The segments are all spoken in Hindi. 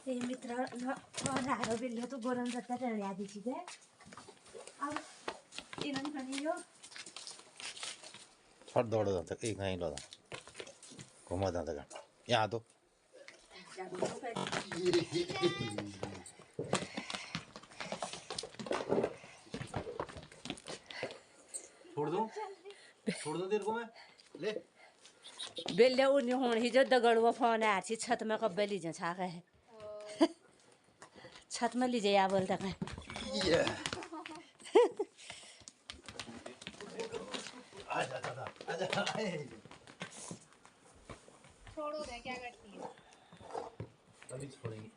ते मित्र राहरो बिल्लो तो गरम जाता रळ्या दिची ते अब इनन खनियो फट दौड़ जाता एक नहीं लगा घुमा जाता का यहाँ तो छोड़ दो तेरे को मैं ले बेल्ले उनी होण ही जो दगड़वा फोन आ छी छत में कब ली जा छा है छत में ली जा बोलता है आजा छोड़ो रे क्या करती है अभी छोड़ेंगे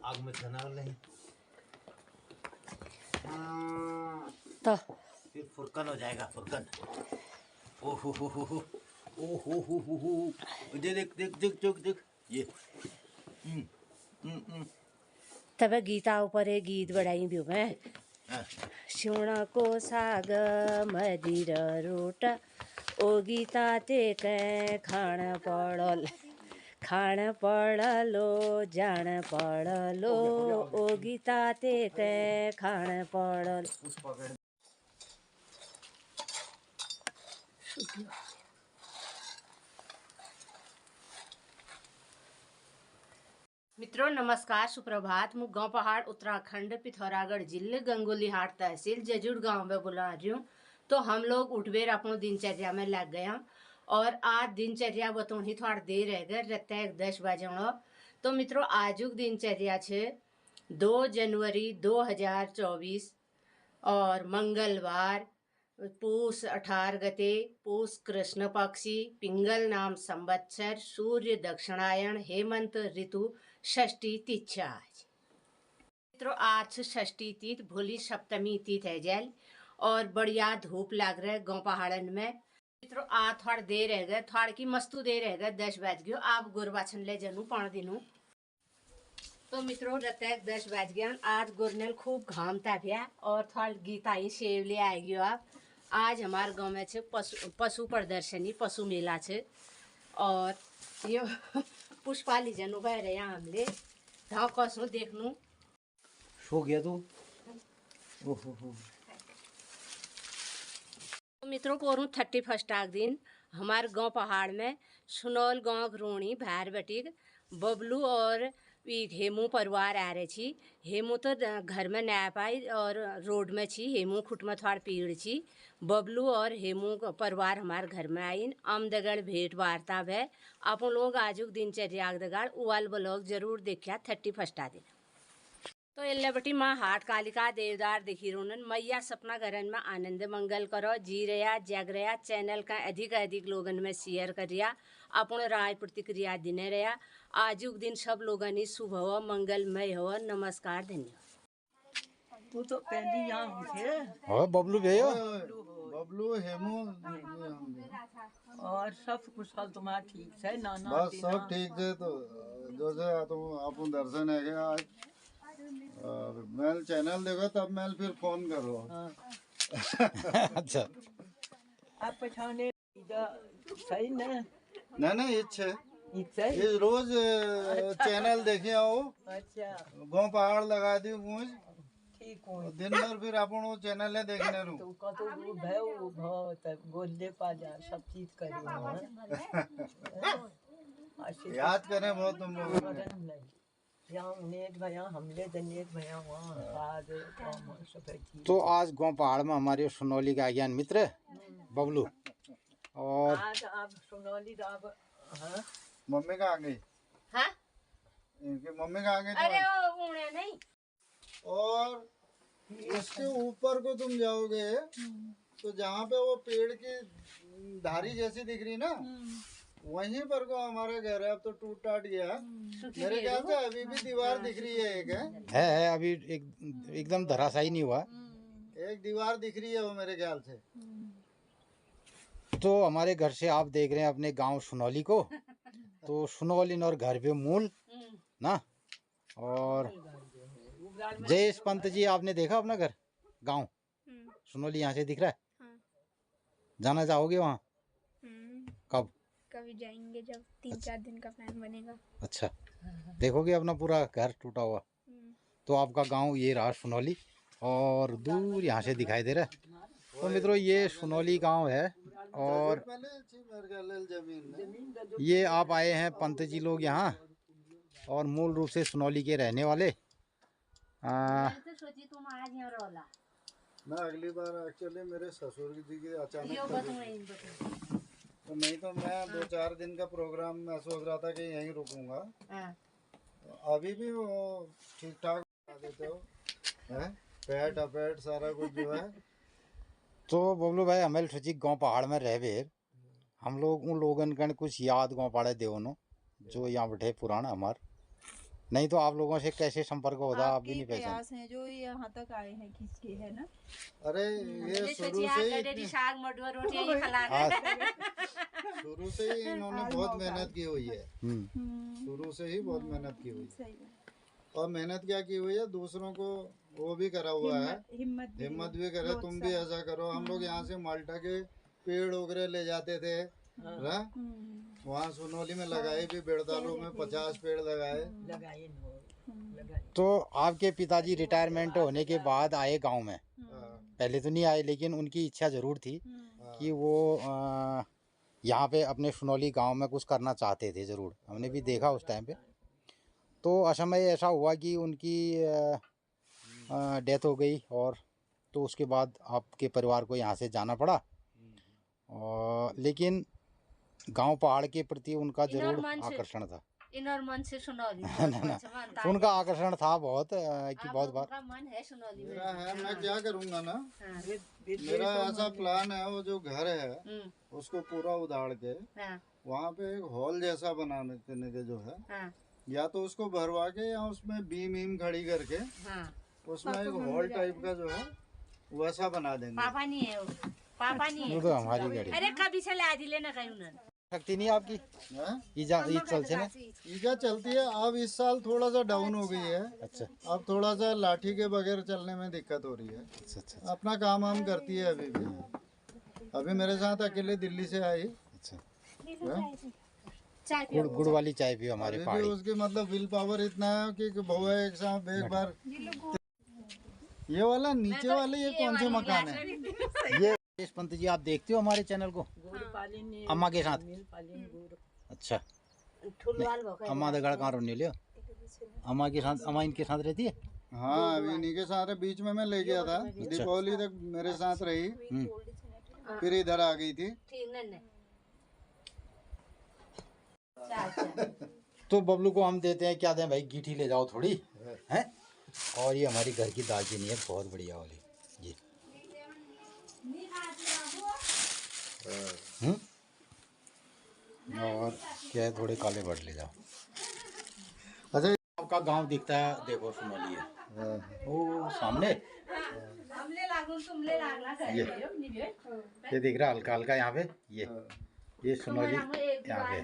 आग में चना नहीं तो फिर फुरकन हो जाएगा फुरकन ओहो देख ये तब गीता ऊपर एक गीत बढ़ाई भी मैं सुण को साग मदिर रोट ओ गीता ते कै खाण पड़लो जान पड़लो ओ गीता ते कै खाण पड़ल मित्रों नमस्कार सुप्रभात मु गांव पहाड़ उत्तराखंड पिथौरागढ़ जिले गंगोलीहाट तहसील जजुड़ गांव में बुला रही हूँ। तो हम लोग उठबेर अपनो दिनचर्या में लग गया और आज दिनचर्या बतौन ही थोड़ा देर रह गए रहता 10 बजे। तो मित्रों आजुक दिनचर्या छे 2 जनवरी 2024 और मंगलवार पूस 18 गते पूस कृष्ण पक्षी पिंगल नाम संवत्सर सूर्य दक्षिणायन हेमंत ऋतु षष्ठी तिथि आज मित्रों आज षष्ठी तिथि भोली सप्तमी तिथि है जैल और बढ़िया धूप लग रहा है गाँव पहाड़न में। मित्रों आ थोड़ा देर रह गए थोड़ा की मस्तू देर रह गए 10 बज गयो आप गुरबाछन ले जनू 5 दिनों। तो मित्रों रतक 10 बज गया आज गुरनेल खूब घाम ताप्या और थोड़ा गीता ही सेव ले आएगी आप। आज हमारे गांव में छे पशु प्रदर्शनी पशु मेला छे और ये पुष्पाली जनू बह रहे यहाँ हमले धाव कसू देखनू सो गया तू ओहो तो मित्रों पोरू 31 आग दिन हमारे गांव पहाड़ में सुनौल गांव रोणी भार बटिक बबलू और हेमू परिवार आ रहे छी। हेमू तो घर में न पाई और रोड में छी हेमू खुट में थोड़ा पीड़ छी। बबलू और हेमू परिवार हमारे घर में आई आम दगड़ भेंट वार्ता है आप लोग आजुक दिनचर्या दगड़ उवाल ब्लॉग जरूर देखिया 31 दिन। तो एल्ले बटी माँ हाट कालिका देवदार दिखी रोनन मैया सपना घरन में आनंद मंगल करो जी रहा जग रहा चैनल का अधिक लोगन में शेयर करिया अपन राय प्रतिक्रिया दिने रहा। आजुक दिन सब लोगन ही शुभ हो मंगलमय हो नमस्कार धन्यवाद। तू तो पहली यहाँ थे हाँ बबलू भैया बबलू हेमू और सब कुशल तुम्हारा ठीक है नाना बस सब ठीक है। तो जो से तुम अपन दर्शन है क्या आज मेल चैनल देखो तब मेल फिर फोन करो। अच्छा आप पछाने सही ना ना इच्छे इच्छा ये रोज चैनल देखे आओ अच्छा गाँव पहाड़ लगा दी गूंज ठीक हो दिन भर फिर अपन वो चैनल है देखने रू तो कतो वो भाव तक गोले पा जा सब चीज करी याद करें बहुत तुम लोग यहाँ नेट भया हमले नेट भया वहाँ बाद तो आज गाँव पहाड़ में हमारे सुनौली का ज्ञान मित्र बबलू और आज आप सुनौली आप हाँ मम्मी का आ गई हाँ इनकी मम्मी का आ गई अरे वो उड़े नहीं और इसके ऊपर को तुम जाओगे तो जहाँ पे वो पेड़ की धारी जैसी दिख रही ना वहीं पर को हमारा घर है। अब तो टूट टाट गया मेरे ख्याल से अभी भी दीवार दिख रही है एक है अभी एकदम धराशायी नहीं हुआ एक दीवार दिख रही है वो मेरे ख्याल से। तो हमारे घर से आप देख रहे हैं अपने गांव सुनौली को तो सुनौली और घर पे मूल ना और जयेश पंत जी आपने देखा अपना घर गांव सुनौली यहाँ से दिख रहा है। हाँ। जाना चाहोगे वहाँ कब कभी जाएंगे जब 3-4 दिन का प्लान बनेगा। अच्छा देखोगे अपना पूरा घर टूटा हुआ। तो आपका गांव ये रहा सुनौली, और दूर यहाँ से दिखाई दे रहा है। तो मित्रों ये सुनौली गांव है, और ये आप आए हैं पंत जी लोग यहाँ, और मूल रूप से सुनौली के रहने वाले। तो सोची तुम आज यहाँ रोला मैं अगली बार एक्चुअली मेरे ससुर जी की अचानक यो तबीयत- बताऊँ तो नहीं तो मैं 2-4 दिन का प्रोग्राम मैं सोच रहा था कि यहीं रुकूंगा। हाँ अभी भी वो ठीक ठाक बता देते हो हैं, पेट अपेट सारा कुछ जो है। तो बबलू भाई हमें ठुची गांव पहाड़ में रह बेर हम लोग उन लोगन कन कुछ याद गांव पहाड़े देवनो जो यहाँ बैठे पुराना हमार, नहीं तो आप लोगों से कैसे संपर्क होता आप भी नहीं पहचान। प्रयास हैं जो यहाँ तक आए हैं खींच के, है ना। अरे ये शुरू से ही साग मडुआ रोटी यही खिला शुरू से ही इन्होंने बहुत मेहनत की हुई है। हम्म। शुरू से ही बहुत मेहनत की हुई है। सही है। और मेहनत क्या की हुई है, दूसरों को वो भी करा हुआ है, हिम्मत भी करे, तुम भी ऐसा करो। हम लोग यहाँ से माल्टा के पेड़ वगैरह ले जाते थे ना, वहाँ सुनौली में लगाए भी, बेड़तालू में 50 पेड़ लगाए। लगाए तो आपके पिताजी रिटायरमेंट होने के बाद आए गांव में, हाँ, पहले तो नहीं आए, लेकिन उनकी इच्छा ज़रूर थी कि वो यहाँ पे अपने सुनौली गांव में कुछ करना चाहते थे ज़रूर, हमने भी देखा उस टाइम पे। तो असमय ऐसा हुआ कि उनकी डेथ हो गई, और तो उसके बाद आपके परिवार को यहाँ से जाना पड़ा। और लेकिन गांव पहाड़ के प्रति उनका जरूर आकर्षण था। इनर मन से सुनौली ना, उनका आकर्षण था बहुत कि बहुत बार उनका मन है सुनौली में। मेरा है, मैं क्या करूँगा ना, हाँ, मेरा ऐसा प्लान है, वो जो घर है उसको पूरा उधाड़ के हाँ, वहाँ पे एक हॉल जैसा बनाने के जो है, हाँ, या तो उसको भरवा के या उसमें बीम वीम खड़ी करके हाँ। उसमें एक हॉल टाइप का जो है वैसा बना देंगे। पापा नहीं है वो, पापा नहीं वो है। तो हमारी गाड़ी अरे कभी से ला दिले ना कहीं उन्होंने। शक्ति नहीं है आपकी हैं? ईजा ईद चल से ना। ईजा चलती है, अब इस साल थोड़ा सा डाउन हो गई है। अच्छा अब थोड़ा सा लाठी के बगैर चलने में दिक्कत हो रही है। अच्छा अच्छा अपना काम वाम करती है अभी भी। अभी मेरे साथ अकेले दिल्ली से आई अच्छा। है। चाय गुड़ गुड़ वाली चाय पियो हमारे अभी भी पहाड़ी। उसकी मतलब विल पावर इतना है कि बहु एक साथ एक बार। ये वाला नीचे वाले ये कौन से मकान है? ये राजेश पंत जी आप देखते हो हमारे चैनल को अम्मा के साथ? अच्छा अम्मा तो गढ़ कहाँ रोने लियो, अम्मा के साथ, अम्मा इनके साथ रहती है। हाँ अभी इन्हीं के साथ है। बीच में मैं ले गया था, दीपावली तक मेरे साथ रही, फिर इधर आ गई थी। तो बबलू को हम देते हैं, क्या दें भाई, गीठी ले जाओ थोड़ी हैं। और ये हमारी घर की दालचीनी है, बहुत बढ़िया वाली जी। और क्या है, थोड़े काले बट ले जाओ। अच्छा आपका गांव दिखता है, देखो सुनौली है वो सामने, ये दिख रहा है हल्का हल्का यहाँ पे, ये सुनौली यहाँ पे।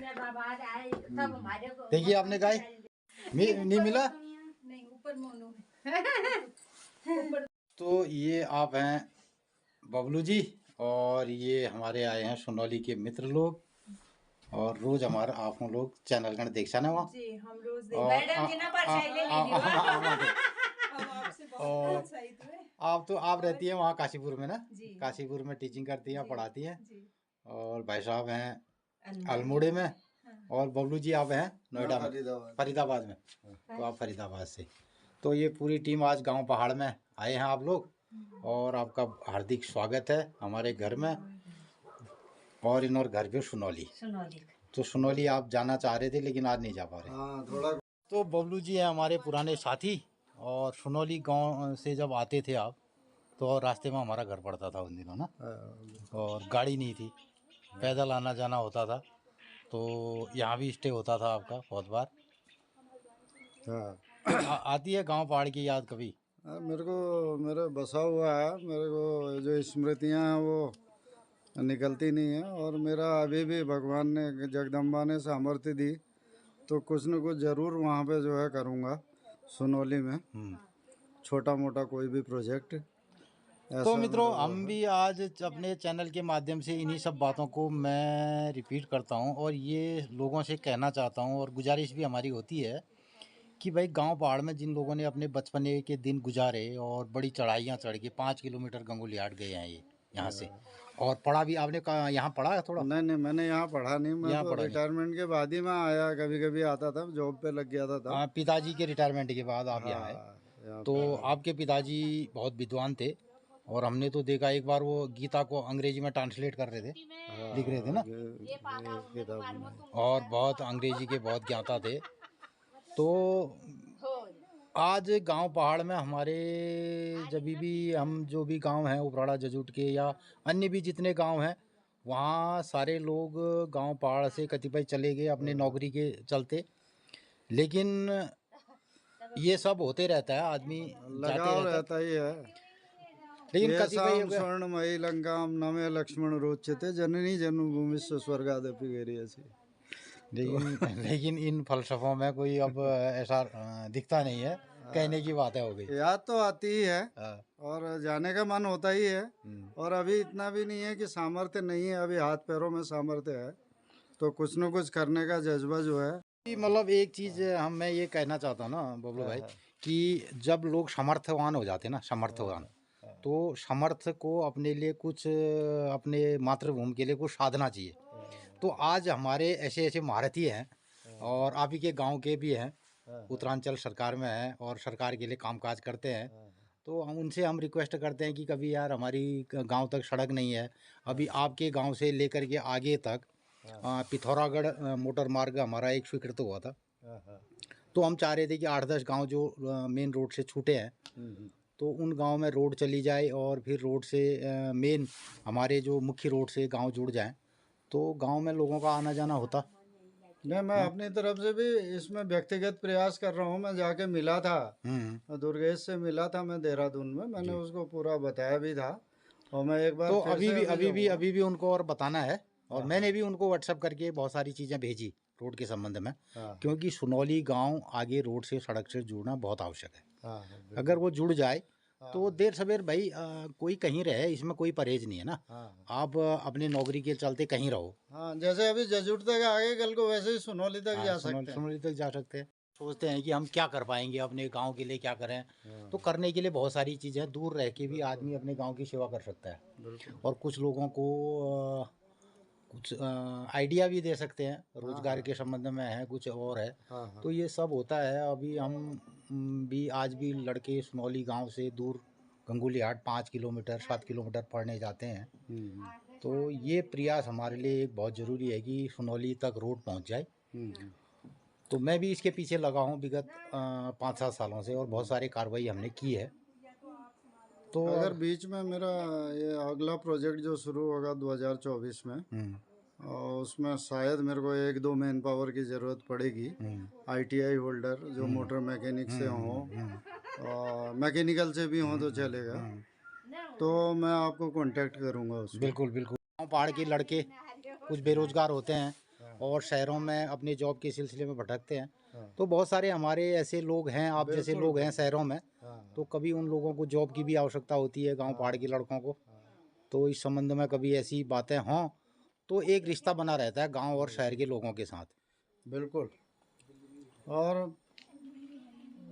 देखिए आपने गाय नहीं मिला। तो ये आप हैं बबलू जी, और ये हमारे आए हैं सुनौली के मित्र लोग, और रोज हमारा आप लोग चैनल का देखा ना वहाँ। जी हम रोज और आप रहती हैं वहाँ काशीपुर में ना, काशीपुर में टीचिंग करती हैं, पढ़ाती हैं। और भाई साहब हैं अल्मोड़े में, और बबलू जी आप हैं नोएडा में, फरीदाबाद में। तो आप फरीदाबाद से। तो ये पूरी टीम आज गांव पहाड़ में आए हैं आप लोग, और आपका हार्दिक स्वागत है हमारे घर में। और इन और घर पे सुनौली, तो सुनौली आप जाना चाह रहे थे लेकिन आज नहीं जा पा रहे। हाँ थोड़ा। तो बबलू जी हैं हमारे पुराने साथी, और सुनौली गांव से जब आते थे आप, तो रास्ते में हमारा घर पड़ता था उन दिनों ना, और गाड़ी नहीं थी, पैदल आना जाना होता था। तो यहाँ भी स्टे होता था आपका बहुत बार। हाँ आती है गांव पहाड़ की याद कभी? मेरे को मेरा बसा हुआ है, मेरे को जो स्मृतियाँ हैं वो निकलती नहीं है। और मेरा अभी भी भगवान ने, जगदम्बा ने सामर्थ्य दी तो कुछ न कुछ ज़रूर वहाँ पे जो है करूँगा सुनौली में, छोटा मोटा कोई भी प्रोजेक्ट। तो मित्रों, हम भी आज अपने चैनल के माध्यम से इन्हीं सब बातों को मैं रिपीट करता हूँ और ये लोगों से कहना चाहता हूँ और गुजारिश भी हमारी होती है कि भाई गांव पहाड़ में जिन लोगों ने अपने बचपने के दिन गुजारे और बड़ी चढ़ाइयाँ चढ़ के 5 किलोमीटर गंगोली हाट गए हैं ये यहाँ से, और पढ़ा भी आपने कहा यहाँ पढ़ा है थोड़ा? नहीं नहीं, मैंने यहाँ पढ़ा नहीं, मैं यहाँ तो पढ़ा नहीं। रिटायरमेंट के बाद ही मैं आया, कभी कभी आता था, जॉब पे लग गया था तब। हाँ, पिताजी के रिटायरमेंट के बाद आप यहाँ आए। हाँ, यहाँ तो आपके पिताजी बहुत विद्वान थे और हमने तो देखा एक बार वो गीता को अंग्रेजी में ट्रांसलेट कर रहे थे, लिख रहे थे ना, किताब। और बहुत अंग्रेजी के बहुत ज्ञाता थे। तो आज गांव पहाड़ में हमारे जब भी हम जो भी गांव हैं उपराड़ा जजूट के या अन्य भी जितने गांव हैं, वहाँ सारे लोग गांव पहाड़ से कतिपय चले गए अपने नौकरी के चलते, लेकिन ये सब होते रहता है, आदमी जाते लगाव रहता है। रहता ही है। लेकिन ये कतिपय शाम स्वर्णमयी लंकाम नमे लक्ष्मण रोचते जननी जन्मभूमिस्व स्वर्गादपि गरीयसी। लेकिन इन फलसफों में कोई अब ऐसा दिखता नहीं है, कहने की बातें हो गई। याद तो आती ही है हाँ। और जाने का मन होता ही है, और अभी इतना भी नहीं है कि सामर्थ्य नहीं है, अभी हाथ पैरों में सामर्थ्य है, तो कुछ न कुछ करने का जज्बा जो है। मतलब एक चीज मैं ये कहना चाहता हूँ ना बबलू भाई, कि जब लोग समर्थवान हो जाते हैं ना, समर्थवान, तो समर्थ को अपने लिए कुछ अपने मातृभूमि के लिए कुछ साधना चाहिए। तो आज हमारे ऐसे ऐसे महारथी हैं और आप ही के गांव के भी हैं, उत्तरांचल सरकार में हैं और सरकार के लिए कामकाज करते हैं। तो हम रिक्वेस्ट करते हैं कि कभी यार हमारी गांव तक सड़क नहीं है, अभी आपके गांव से लेकर के आगे तक पिथौरागढ़ मोटर मार्ग हमारा एक स्वीकृत हुआ था, तो हम चाह रहे थे कि 8-10 गांव जो मेन रोड से छूटे हैं, तो उन गांव में रोड चली जाए और फिर रोड से मेन हमारे जो मुख्य रोड से गांव जुड़ जाएं, तो गांव में लोगों का आना जाना होता। नहीं, मैं अपनी तरफ से भी इसमें व्यक्तिगत प्रयास कर रहा हूँ। मैं जाके मिला था, दुर्गेश से मिला था मैं देहरादून में, मैंने उसको पूरा बताया भी था, और मैं एक बार तो फिर से अभी भी उनको और बताना है, और मैंने भी उनको व्हाट्सएप करके बहुत सारी चीज़ें भेजी रोड के संबंध में, क्योंकि सुनौली गांव आगे रोड से सड़क से जुड़ना बहुत आवश्यक है। अगर वो जुड़ जाए तो देर सवेर भाई कोई कहीं रहे, इसमें कोई परहेज नहीं है ना। आप अपनी नौकरी के चलते कहीं रहो। हाँ, जैसे अभी जजूट तक आगे, कल को वैसे ही सुनौली तक जा सकते हैं। सुनौली तक जा सकते हैं। सोचते हैं कि हम क्या कर पाएंगे अपने गांव के लिए, क्या करें, तो करने के लिए बहुत सारी चीज़ें, दूर रह के भी आदमी अपने गांव की सेवा कर सकता है, और कुछ लोगों को कुछ आइडिया भी दे सकते हैं, रोजगार के संबंध में है, कुछ और है। तो ये सब होता है। अभी हम भी आज भी लड़के सुनौली गांव से दूर गंगोली हाट 5 किलोमीटर 7 किलोमीटर पढ़ने जाते हैं, तो ये प्रयास हमारे लिए एक बहुत ज़रूरी है कि सुनौली तक रोड पहुंच जाए। तो मैं भी इसके पीछे लगा हूं विगत 5-7 सालों से, और बहुत सारी कार्रवाई हमने की है। तो अगर बीच में मेरा ये अगला प्रोजेक्ट जो शुरू होगा 2024 में, और उसमें शायद मेरे को 1-2 मैन पावर की ज़रूरत पड़ेगी, ITI होल्डर जो मोटर मैकेनिक से हों और मैकेनिकल से भी हों तो चलेगा, तो मैं आपको कांटेक्ट करूंगा उसमें। बिल्कुल बिल्कुल। गाँव पहाड़ के लड़के कुछ बेरोजगार होते हैं और शहरों में अपने जॉब के सिलसिले में भटकते हैं, तो बहुत सारे हमारे ऐसे लोग हैं, आप जैसे लोग हैं शहरों में, तो कभी उन लोगों को जॉब की भी आवश्यकता होती है, गांव पहाड़ के लड़कों को। तो इस संबंध में कभी ऐसी बातें हों तो एक रिश्ता बना रहता है गांव और शहर के लोगों के साथ। बिल्कुल। और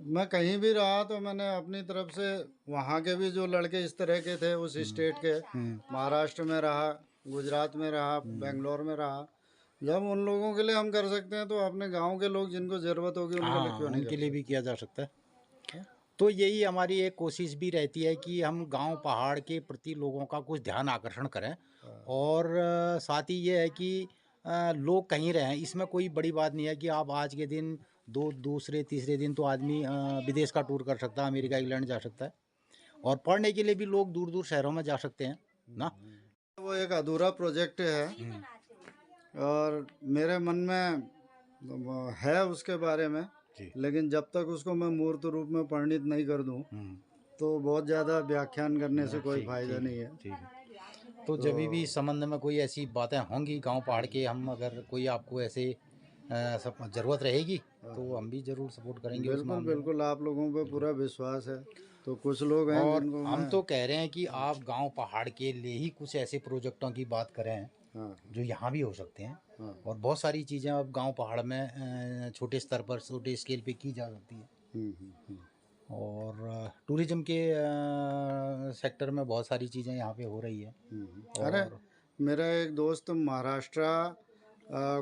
मैं कहीं भी रहा तो मैंने अपनी तरफ से वहाँ के भी जो लड़के इस तरह के थे उस स्टेट के, महाराष्ट्र में रहा, गुजरात में रहा, बेंगलोर में रहा, जब उन लोगों के लिए हम कर सकते हैं तो अपने गांव के लोग जिनको ज़रूरत होगी उनके लिए क्यों नहीं, उनके लिए भी किया जा सकता है। तो यही हमारी एक कोशिश भी रहती है कि हम गांव पहाड़ के प्रति लोगों का कुछ ध्यान आकर्षण करें, और साथ ही ये है कि लोग कहीं रहें, इसमें कोई बड़ी बात नहीं है कि आप आज के दिन दूसरे तीसरे दिन तो आदमी विदेश का टूर कर सकता है, अमेरिका इंग्लैंड जा सकता है, और पढ़ने के लिए भी लोग दूर दूर शहरों में जा सकते हैं ना। वो एक अधूरा प्रोजेक्ट है और मेरे मन में है उसके बारे में, लेकिन जब तक उसको मैं मूर्त रूप में परिणित नहीं कर दूं तो बहुत ज़्यादा व्याख्यान करने से कोई फायदा नहीं है। ठीक है। तो जब भी इस संबंध में कोई ऐसी बातें होंगी गांव पहाड़ के, हम अगर कोई आपको ऐसे ज़रूरत रहेगी तो हम भी ज़रूर सपोर्ट करेंगे। बिल्कुल बिल्कुल, आप लोगों पे पूरा विश्वास है। तो कुछ लोग हैं और जिनको हम मैं- तो कह रहे हैं कि आप गांव पहाड़ के लिए ही कुछ ऐसे प्रोजेक्टों की बात करें हाँ जो यहाँ भी हो सकते हैं। हाँ और बहुत सारी चीज़ें अब गांव पहाड़ में छोटे स्तर पर छोटे स्केल पे की जा सकती है। और टूरिज्म के सेक्टर में बहुत सारी चीज़ें यहाँ पे हो रही है। अरे मेरा एक दोस्त महाराष्ट्र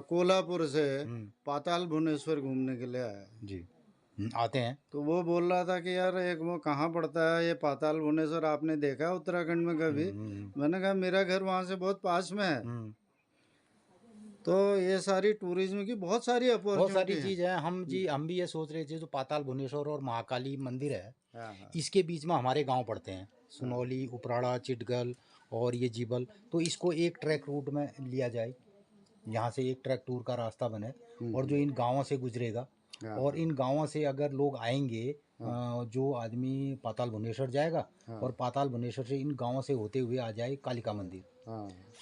कोल्हापुर से पाताल भुवनेश्वर घूमने के लिए आया है। जी आते हैं। तो वो बोल रहा था कि यार एक वो कहाँ पड़ता है ये पाताल भुवनेश्वर, आपने देखा है उत्तराखंड में कभी? मैंने कहा मेरा घर वहाँ से बहुत पास में है। तो ये सारी टूरिज्म की बहुत सारी बहुत सारी अपॉर्चुनिटी चीज़ है। हम भी ये सोच रहे थे जो पाताल भुवनेश्वर और महाकाली मंदिर है है। इसके बीच में हमारे गांव पड़ते हैं, सुनौली, उपराड़ा, चिटगल और ये जीबल। तो इसको एक ट्रैक रूट में लिया जाए, यहाँ से एक ट्रैक टूर का रास्ता बने और जो इन गांवों से गुजरेगा और इन गांवों से अगर लोग आएंगे जो आदमी पाताल भुवनेश्वर जाएगा और पाताल भुवनेश्वर से इन गांवों से होते हुए आ जाए कालिका मंदिर,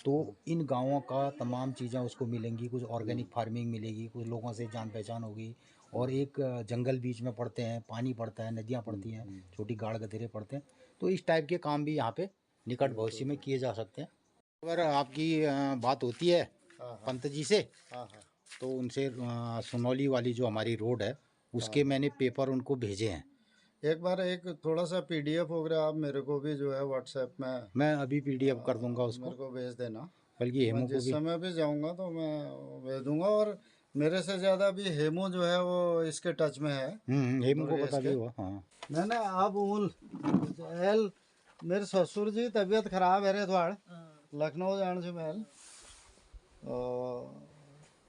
तो इन गांवों का तमाम चीज़ें उसको मिलेंगी। कुछ ऑर्गेनिक फार्मिंग मिलेगी, कुछ लोगों से जान पहचान होगी और एक जंगल बीच में पड़ते हैं, पानी पड़ता है, नदियाँ पड़ती हैं, छोटी गाड़ गधेरे पड़ते हैं। तो इस टाइप के काम भी यहाँ पे निकट भविष्य में किए जा सकते हैं। अगर आपकी बात होती है पंत जी से तो उनसे सुनौली वाली जो हमारी रोड है उसके मैंने पेपर उनको भेजे हैं। एक बार एक थोड़ा सा PDF वगैरह आप मेरे को भी जो है व्हाट्सएप में मैं अभी PDF कर दूंगा उसको, मेरे को भेज देना। बल्कि हेमू मैं को जिस भी समय भी जाऊंगा तो मैं भेज दूंगा। और मेरे से ज़्यादा भी हेमू जो है वो इसके टच में है। हेमू को बता दिया हुआ। हाँ नहीं नहीं आप एल मेरे ससुर जी तबीयत खराब है रे थोड़ा लखनऊ जाने से महल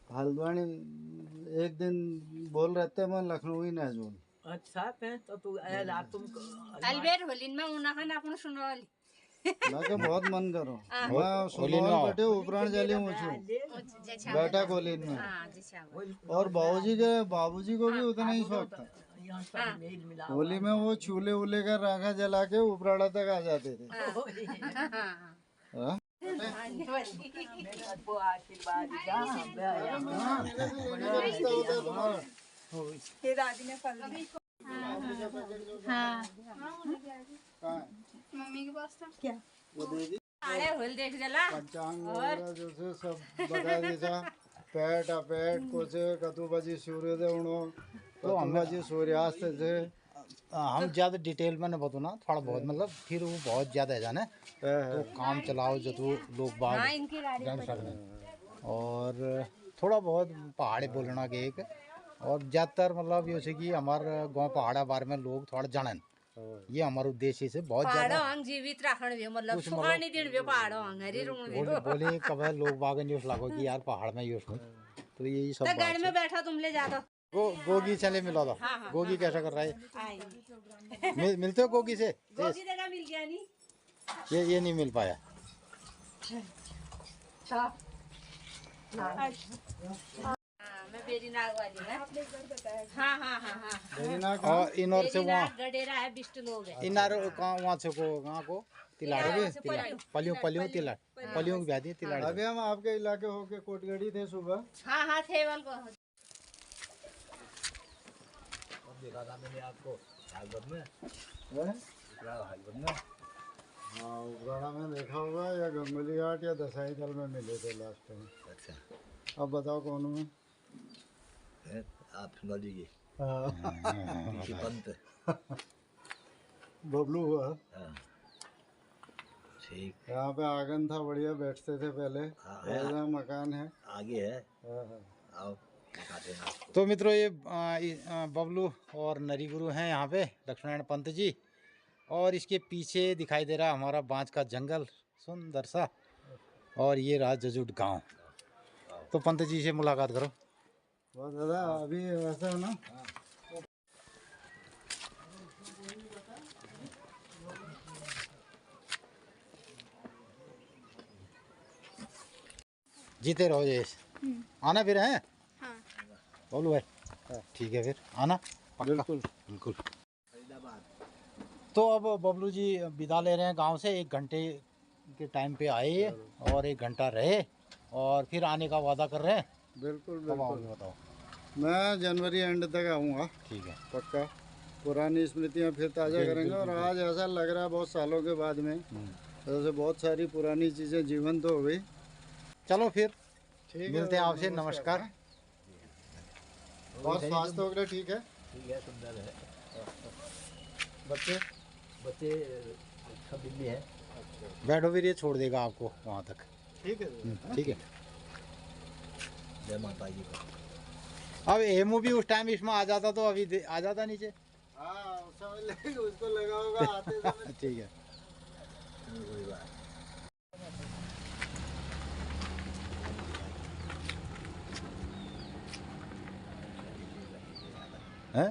हल्द्वानी एक दिन बोल रहे थे मैं लखनऊ ही न जोन। अच्छा है तो तू रात तुम अलबेर होलिन में उना खान अपन सुनौली मैं के बहुत मन करो मैं सुनौल बैठे उपराण जली हूँ बैठा कोलिन में। हाँ जैसा और बाबूजी को भी उतना ही शौक था। होली में वो चूल्हे उले का राखा जला के उपराड़ा तक आ जाते थे। हाँ? ये दादी ने फल दी। मम्मी के पास था क्या? वो दे दी अरे होल देख जला पंचांग वगैरह जैसे सब बता दीजा पेट अपेट कुछ कतु बजी सूर्योदय उणो तो हम बजी सूर्यास्त से हम ज़्यादा डिटेल में न बताओ ना, थोड़ा बहुत मतलब फिर वो बहुत ज़्यादा है जाने तो काम चलाओ जो तो लोग बाग इनकी गाड़ी जान सकते और थोड़ा बहुत पहाड़ी बोलना के एक और ज़्यादातर मतलब जैसे कि हमारे गांव पहाड़ा बारे में लोग थोड़ा जानन, ये हमारा उद्देश्य से बहुत पहाड़ों ज़्यादा अंग जीवित रखण वे मतलब सुखानी दिन वे पहाड़ों अंग हरी रूम वे बोले कब लोग बाग न्यूज़ लागो कि यार पहाड़ में यूज तो यही सब तो बात गाड़ी में बैठा तुम ले जा दो। गोगी चले मिला था। गोगी कैसा कर रहा है? मिलते हो गोगी से? गोगी जगह मिल गया नहीं ये नहीं मिल पाया। मैं बेरी नाग वाली है। हाँ हाँ हाँ हाँ बेरीनाग और इन और से बेरी वहाँ नाग गडेरा है 20 लोग है। इनार कहाँ वहाँ से को कहाँ को तिलाड़ पलियों तिलाड़ पलियों की ब्यादी तिलाड़। अभी हम आपके इलाके होके कोटगढ़ी थे सुबह। हाँ हाँ थे वाल को हैं? हाँ उपराड़ा में देखा होगा या गंगोली घाट या दसाई दल में मिले थे लास्ट टाइम। अच्छा अब बताओ कौन में? आप सुना लीजिए पीछे पंत। बबलू हुआ हाँ, ठीक यहाँ पे आंगन था बढ़िया बैठते थे पहले। ऐसा मकान है। आगे है, हाँ, हाँ। आओ दिखाते हैं आपको। तो मित्रों ये बबलू और नरी गुरु हैं यहाँ पे लक्ष्मण पंत जी और इसके पीछे दिखाई दे रहा हमारा बांज का जंगल सुंदर सा और ये रहा जजुट गांव। तो पंत जी से मुलाकात करो। बहुत दादा अभी ऐसा है ना जीते रहो जयेश। आना फिर हैं? हाँ। बोलो भाई ठीक है फिर आना पक्का। बिल्कुल बिल्कुल। तो अब बबलू जी विदा ले रहे हैं गांव से। 1 घंटे के टाइम पे आए और 1 घंटा रहे और फिर आने का वादा कर रहे हैं। बिल्कुल कब आओगे बिल्कुल बताओ? मैं जनवरी एंड तक आऊँगा ठीक है पक्का। पुरानी स्मृतियाँ फिर ताज़ा करेंगे। और आज ऐसा लग रहा है बहुत सालों के बाद में जैसे बहुत सारी पुरानी चीज़ें जीवंत हो गई। चलो फिर ठीक है, मिलते हैं आपसे, नमस्कार। और स्वास्थ्य वगैरह ठीक है? ठीक है, सुंदर है। बच्चे बच्चे अच्छा बिल्ली है। बैठो फिर, ये छोड़ देगा आपको वहाँ तक। ठीक है। ठीक है। जय माता जी को। अब एमू भी उस टाइम इसमें आ जाता तो अभी आ जाता नीचे। हाँ, उस समय उसको लगा होगा आते समय। ठीक है। कोई बात हैं?